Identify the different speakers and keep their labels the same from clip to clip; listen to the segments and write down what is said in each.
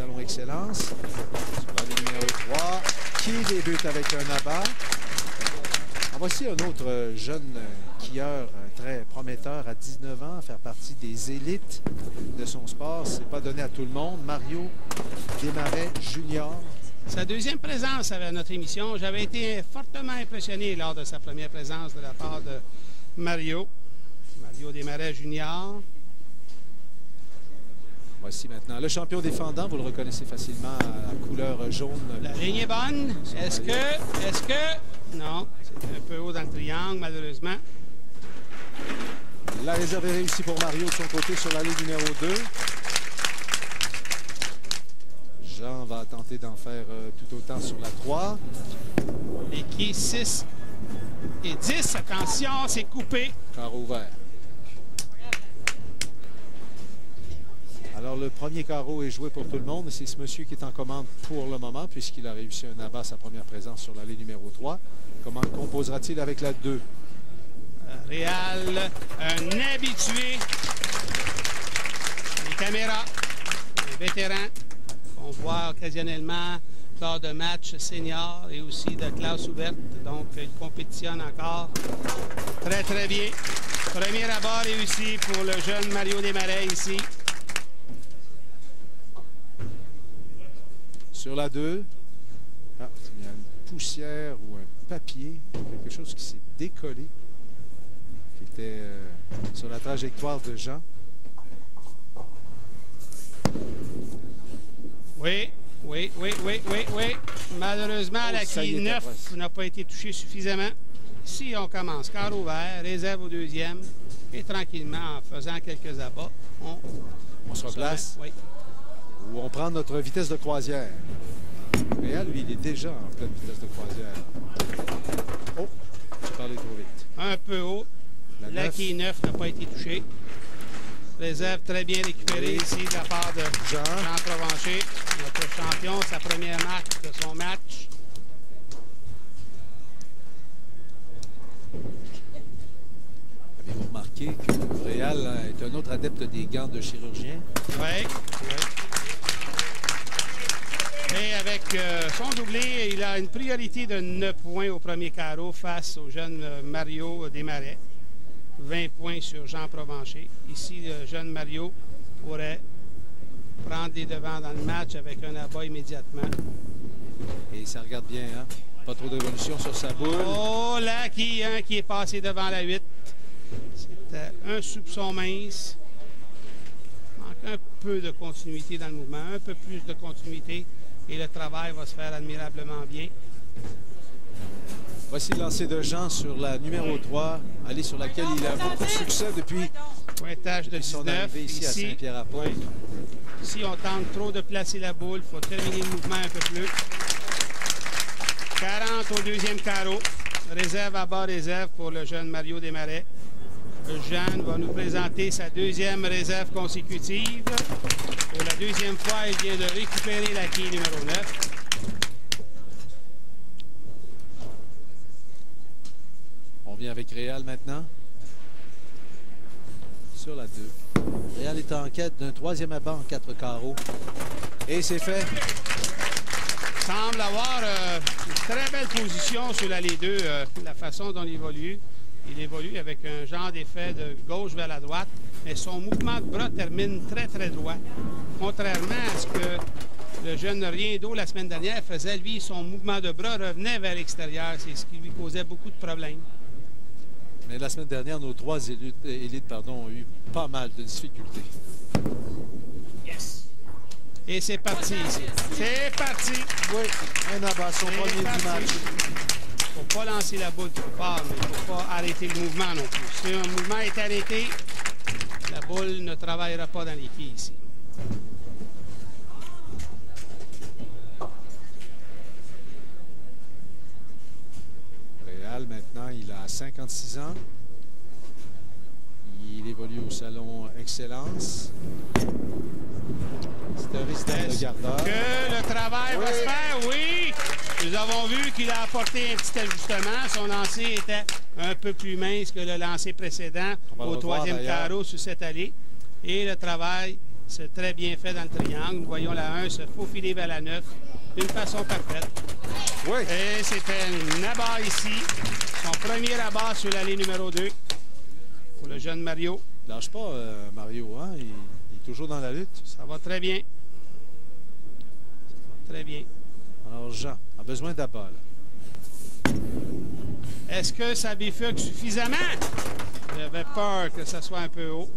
Speaker 1: Salon Excellence. Sur la ligne numéro 3, qui débute avec un abat. En voici un autre jeune skieur très prometteur à 19 ans, faire partie des élites de son sport. Ce n'est pas donné à tout le monde. Mario Desmarais Junior.
Speaker 2: Sa deuxième présence à notre émission, j'avais été fortement impressionné lors de sa première présence de la part de Mario Desmarais Junior.
Speaker 1: Voici maintenant le champion défendant. Vous le reconnaissez facilement à la couleur jaune.
Speaker 2: La ligne est bonne. Est-ce que... Non, c'est un peu haut dans le triangle, malheureusement.
Speaker 1: La réserve est réussie pour Mario de son côté sur la ligne numéro 2. Jean va tenter d'en faire tout autant sur la 3.
Speaker 2: Les quais 6 et 10. Attention, c'est coupé.
Speaker 1: Carreau ouvert. Alors, le premier carreau est joué pour tout le monde. C'est ce monsieur qui est en commande pour le moment, puisqu'il a réussi un abat à sa première présence sur la ligne numéro 3. Comment composera-t-il avec la 2?
Speaker 2: Réal, un habitué. Les caméras, un vétéran qu'on voit occasionnellement lors de matchs seniors et aussi de classe ouverte. Donc, il compétitionne encore très, très bien. Premier abat réussi pour le jeune Mario Desmarais ici.
Speaker 1: Sur la 2, il y a une poussière ou un papier, quelque chose qui s'est décollé, qui était sur la trajectoire de Jean.
Speaker 2: Oui. Malheureusement, la quille 9 n'a pas été touchée suffisamment. Ici, on commence. Carreau vert, réserve au deuxième. Et tranquillement, en faisant quelques abats,
Speaker 1: on se replace.
Speaker 2: Oui.
Speaker 1: Où on prend notre vitesse de croisière. Réal, lui, il est déjà en pleine vitesse de croisière. Oh, j'ai parlé trop vite.
Speaker 2: Un peu haut. La quille 9 n'a pas été touchée. Réserve très bien récupérée ici de la part de Jean Provencher, notre champion, sa première marque de son match.
Speaker 1: Avez-vous remarqué que Réal est un autre adepte des gants de chirurgien?
Speaker 2: Oui. Et avec son doublé, il a une priorité de 9 points au premier carreau face au jeune Mario Desmarais. 20 points sur Jean Provencher. Ici, le jeune Mario pourrait prendre les devants dans le match avec un abat immédiatement.
Speaker 1: Et ça regarde bien, hein? Pas trop d'évolution sur sa boule.
Speaker 2: Oh, là, qui est passé devant la 8. C'était un soupçon mince. Manque un peu de continuité dans le mouvement, un peu plus de continuité. Et le travail va se faire admirablement bien.
Speaker 1: Voici le lancer de Jean sur la numéro 3, allée sur laquelle il a beaucoup de succès depuis
Speaker 2: pointage de 19,
Speaker 1: son arrivée ici à Saint-Pierre-à-Port.
Speaker 2: Oui. Ici, on tente trop de placer la boule. Il faut terminer le mouvement un peu plus. 40 au deuxième carreau. Réserve à bas réserve pour le jeune Mario Desmarais. Jeanne va nous présenter sa deuxième réserve consécutive. Pour la deuxième fois, il vient de récupérer la quille numéro 9.
Speaker 1: On vient avec Réal maintenant. Sur la 2. Réal est en quête d'un troisième abat en 4 carreaux. Et c'est fait.
Speaker 2: Semble avoir une très belle position sur l'allée 2. La façon dont il évolue. Il évolue avec un genre d'effet de gauche vers la droite. Mais son mouvement de bras termine très, très droit. Contrairement à ce que le jeune Rien d'eau la semaine dernière faisait, lui, son mouvement de bras revenait vers l'extérieur. C'est ce qui lui causait beaucoup de problèmes.
Speaker 1: Mais la semaine dernière, nos 3 élites ont eu pas mal de difficultés.
Speaker 2: Yes! Et c'est parti ici. C'est parti!
Speaker 1: Oui, un abat, son premier du match.
Speaker 2: Il ne faut pas lancer la boule trop fort, mais il ne faut pas arrêter le mouvement non plus. Si un mouvement est arrêté, la boule ne travaillera pas dans les quilles ici.
Speaker 1: Réal, maintenant, il a 56 ans. Il évolue au Salon Excellence. C'est un résident de gardeur.
Speaker 2: Que le travail va se faire, oui! Nous avons vu qu'il a apporté un petit ajustement. Son lancer était un peu plus mince que le lancer précédent au troisième carreau sur cette allée. Et le travail C'est très bien fait dans le triangle. Nous voyons la 1 se faufiler vers la 9 d'une façon parfaite.
Speaker 1: Oui.
Speaker 2: Et c'était un abat ici. Son premier abat sur l'allée numéro 2 pour le jeune Mario.
Speaker 1: Lâche pas, Mario, hein? Il est toujours dans la lutte.
Speaker 2: Ça va très bien. Ça va très bien.
Speaker 1: Alors, Jean a besoin d'abat, là.
Speaker 2: Est-ce que ça bifurque suffisamment? J'avais peur que ça soit un peu haut.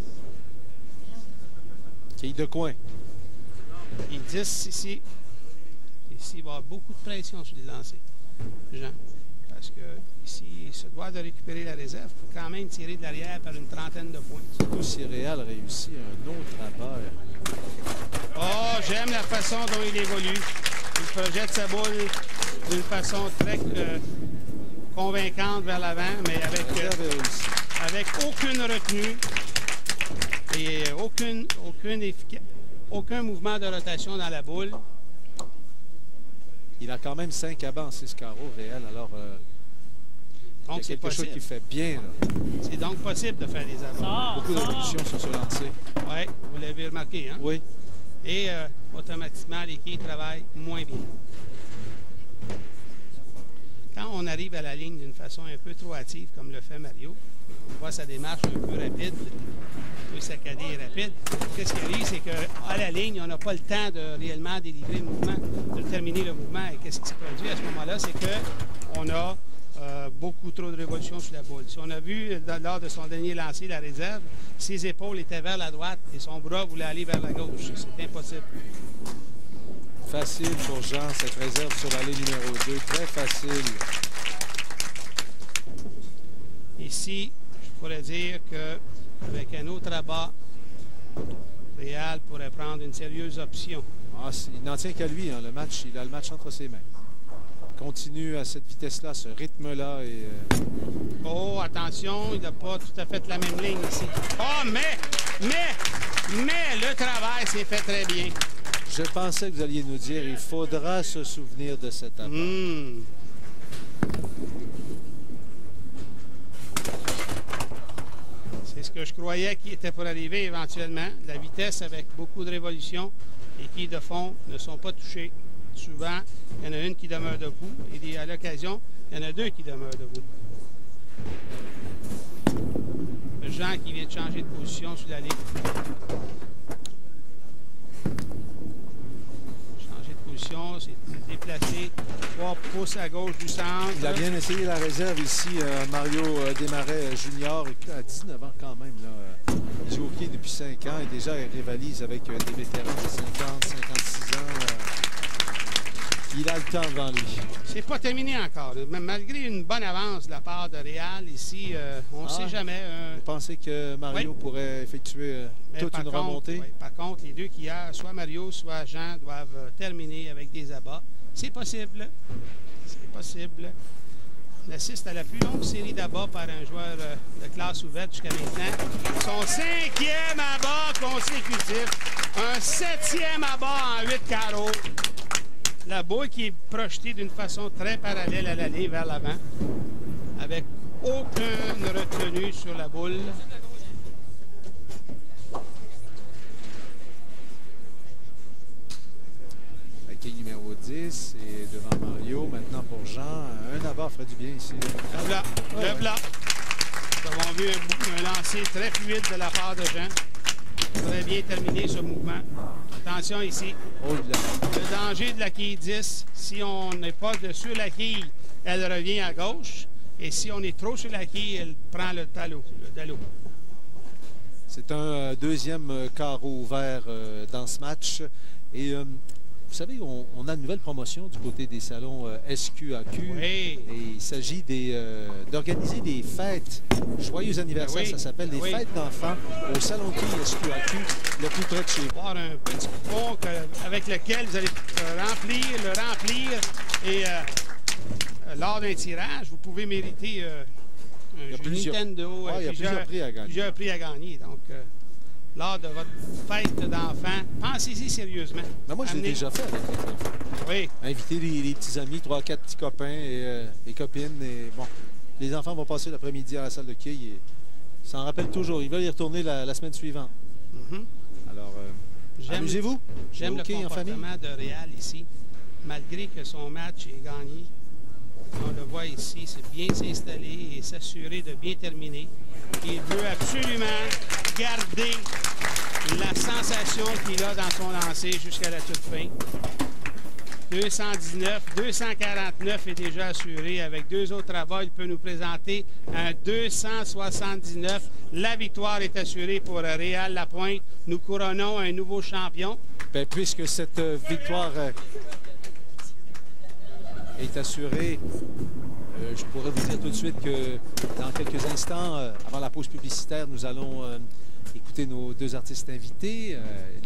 Speaker 1: Quille de coin.
Speaker 2: Il 10 ici. Ici, il va y avoir beaucoup de pression sur les lancers, Jean. Parce que ici, il se doit de récupérer la réserve. Il faut quand même tirer de l'arrière par une trentaine de points.
Speaker 1: Surtout si Réal réussit un autre abat.
Speaker 2: Oh, j'aime la façon dont il évolue. Il projette sa boule d'une façon très convaincante vers l'avant, mais avec aucune retenue et aucun mouvement de rotation dans la boule.
Speaker 1: Il a quand même 5 abats en 6 carreaux, Réal. Alors,
Speaker 2: donc,
Speaker 1: il y a quelque chose qui fait bien.
Speaker 2: C'est donc possible de faire des abats.
Speaker 1: Beaucoup de révolutions sur ce lancer.
Speaker 2: Oui, vous l'avez remarqué, hein?
Speaker 1: Oui.
Speaker 2: Et automatiquement, les quilles travaillent moins bien. Quand on arrive à la ligne d'une façon un peu trop hâtive, comme le fait Mario, on voit sa démarche un peu rapide, un peu saccadée et rapide. Qu'est-ce qui arrive, c'est qu'à la ligne, on n'a pas le temps de réellement délivrer le mouvement, de terminer le mouvement. Et qu'est-ce qui se produit à ce moment-là, c'est qu'on a beaucoup trop de révolutions sur la boule. Si on a vu lors de son dernier lancer, la réserve, ses épaules étaient vers la droite et son bras voulait aller vers la gauche. C'est impossible.
Speaker 1: Facile pour Jean, cette réserve sur l'allée numéro 2. Très facile.
Speaker 2: Ici, je pourrais dire qu'avec un autre abat, Réal pourrait prendre une sérieuse option.
Speaker 1: Ah, il n'en tient qu'à lui, hein, le match. Il a le match entre ses mains. Continue à cette vitesse-là, ce rythme-là. Et
Speaker 2: Oh, attention, il n'a pas tout à fait la même ligne ici. Oh, mais le travail s'est fait très bien.
Speaker 1: Je pensais que vous alliez nous dire il faudra se souvenir de cet abat.
Speaker 2: C'est ce que je croyais qui était pour arriver éventuellement. La vitesse avec beaucoup de révolutions. Les quilles de fond ne sont pas touchées. Souvent, il y en a une qui demeure debout et à l'occasion, il y en a deux qui demeurent debout. Jean qui vient de changer de position sur la ligne. C'est déplacé 3 pouces à gauche du centre.
Speaker 1: Il a bien essayé la réserve ici, Mario Desmarais Junior, à 19 ans quand même. Là, il joue au pied depuis 5 ans et déjà il rivalise avec des vétérans de 50, 56 ans. Il a le temps devant lui.
Speaker 2: C'est pas terminé encore. Malgré une bonne avance de la part de Réal, ici, on ne sait jamais.
Speaker 1: Vous pensez que Mario pourrait effectuer toute une remontée?
Speaker 2: Oui, par contre, les deux qui soit Mario, soit Jean, doivent terminer avec des abats. C'est possible. C'est possible. On assiste à la plus longue série d'abats par un joueur de classe ouverte jusqu'à maintenant. Son 5e abat consécutif. Un 7e abat en 8 carreaux. La boule qui est projetée d'une façon très parallèle à l'allée vers l'avant, avec aucune retenue sur la boule.
Speaker 1: La quille numéro 10 et devant Mario. Maintenant pour Jean, un abat ferait du bien ici.
Speaker 2: Le blanc. Nous avons vu un lancer très fluide de la part de Jean. Très bien terminé ce mouvement. Attention ici.
Speaker 1: Oh,
Speaker 2: le danger de la quille 10, si on n'est pas sur la quille, elle revient à gauche. Et si on est trop sur la quille, elle prend le dallo.
Speaker 1: C'est un deuxième carreau ouvert dans ce match. Et vous savez, on a une nouvelle promotion du côté des salons SQAQ.
Speaker 2: Oui.
Speaker 1: Et il s'agit d'organiser des fêtes. Joyeux anniversaire, ça s'appelle des fêtes d'enfants au salon de quilles SQAQ, le plus près de chez vous.
Speaker 2: Avoir un petit coupon avec lequel vous allez le remplir et lors d'un tirage, vous pouvez mériter un Nintendo, plusieurs prix à gagner. Donc, lors de votre fête d'enfants, pensez-y sérieusement.
Speaker 1: Mais moi, je l'ai déjà fait avec les enfants.
Speaker 2: Oui.
Speaker 1: Inviter les petits amis, 3-4 petits copains et les copines. Et bon, les enfants vont passer l'après-midi à la salle de quilles et s'en rappellent toujours. Ils veulent y retourner la semaine suivante.
Speaker 2: Mm-hmm.
Speaker 1: Alors, Amusez-vous?
Speaker 2: J'aime
Speaker 1: Okay,
Speaker 2: le comportement de Réal ici. Malgré que son match est gagné, on le voit ici, c'est bien s'installer et s'assurer de bien terminer. Il veut absolument garder la sensation qu'il a dans son lancer jusqu'à la toute fin. 219, 249 est déjà assuré. Avec 2 autres abats, il peut nous présenter un 279. La victoire est assurée pour Réal Lapointe. Nous couronnons un nouveau champion.
Speaker 1: Bien, puisque cette victoire est assurée, je pourrais vous dire tout de suite que dans quelques instants, avant la pause publicitaire, nous allons écouter nos 2 artistes invités,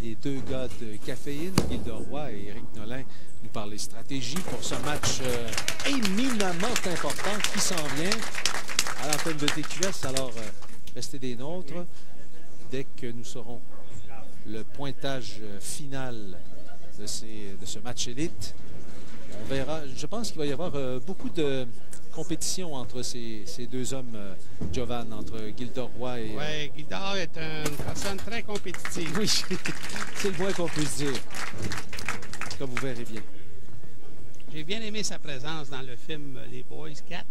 Speaker 1: les 2 gars de Caféine, Gilda Roy et Éric Nolin, nous parler stratégie pour ce match éminemment important qui s'en vient à l'antenne de TQS. Alors, restez des nôtres. Dès que nous saurons le pointage final de ce match élite, on verra. Je pense qu'il va y avoir beaucoup de compétition entre ces 2 hommes, Jovan, entre Gilda Roy et...
Speaker 2: Oui, Gilda est une personne très compétitive.
Speaker 1: Oui, c'est le moins qu'on puisse dire. Comme vous verrez bien.
Speaker 2: J'ai bien aimé sa présence dans le film Les Boys 4.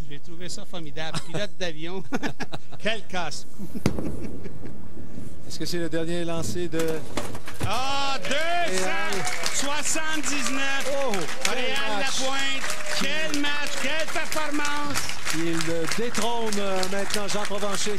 Speaker 2: J'ai trouvé ça formidable. Pilote d'avion. Quel casse-cou.
Speaker 1: Est-ce que c'est le dernier lancé de...
Speaker 2: Ah, 279.
Speaker 1: Oh,
Speaker 2: Réal Lapointe. Quel match, quelle performance.
Speaker 1: Il détrône maintenant Jean Provencher.